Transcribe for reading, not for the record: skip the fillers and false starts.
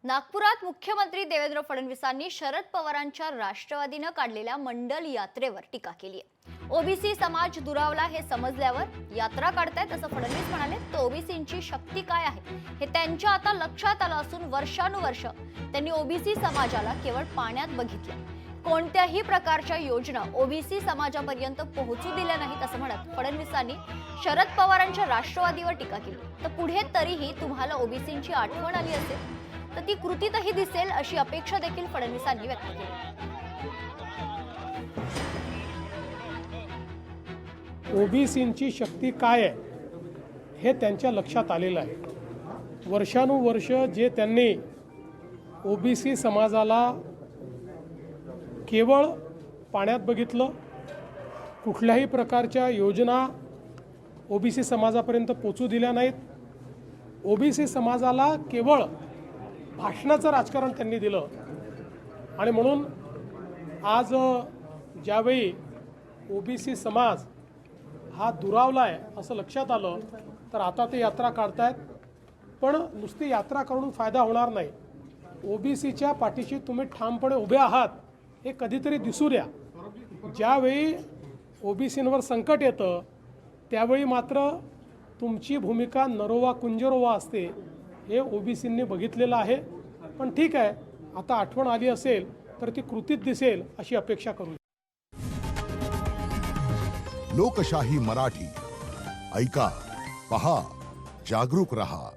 नागपुरात मुख्यमंत्री देवेंद्र फडणवीसांनी शरद पवारांच्या राष्ट्रवादीनं काढलेल्या मंडल यात्रेवर टीका केली आहे। ओबीसी समाज दुरावला हे समजल्यावर यात्रा काढतायत असं फडणवीस म्हणाले। तर ओबीसींची शक्ती काय आहे हे त्यांच्या आता लक्षात आलं असून वर्षानुवर्ष त्यांनी ओबीसी समाजाला केवळ पाण्यात बघितलं। कोणत्याही प्रकारच्या योजना ओबीसी समाजापर्यंत पोहोचू दिल्या नाहीत असं म्हणत फडणवीसांनी शरद पवारांच्या राष्ट्रवादीवर टीका केली। तर पुढे तरीही तुम्हाला ओबीसींची आठवण आली असेल तर ती कृतीतही दिसेल अशी अपेक्षा देखील फडणवीसांनी व्यक्त केली। ओबीसींची शक्ती काय आहे हे त्यांच्या लक्षात आलेलं आहे। वर्षानुवर्ष जे त्यांनी ओबीसी समाजाला केवळ पाण्यात बघितलं, कुठल्याही प्रकारच्या योजना ओबीसी समाजापर्यंत पोचू दिल्या नाहीत, ओबीसी समाजाला केवळ भाषणाचं राजकारण त्यांनी दिलं। आणि म्हणून आज ज्यावेळी ओबीसी समाज हा दुरावला आहे असं लक्षात आलं तर आता ते यात्रा काढतायत। पण नुसती यात्रा करून फायदा होणार नाही। ओबीसीच्या पाठीशी तुम्ही ठामपणे उभे आहात हे कधीतरी दिसू द्या। ज्यावेळी ओबीसींवर संकट येतं त्यावेळी मात्र तुमची भूमिका नरोवा कुंजरोवा असते, हे ओबीसींनी बघितलेलं आहे। पण ठीक आहे, आता आठवण आली असेल तर ती कृतीत दिसेल अशी अपेक्षा करू। लोकशाही मराठी ऐका, पहा, जागरूक रहा।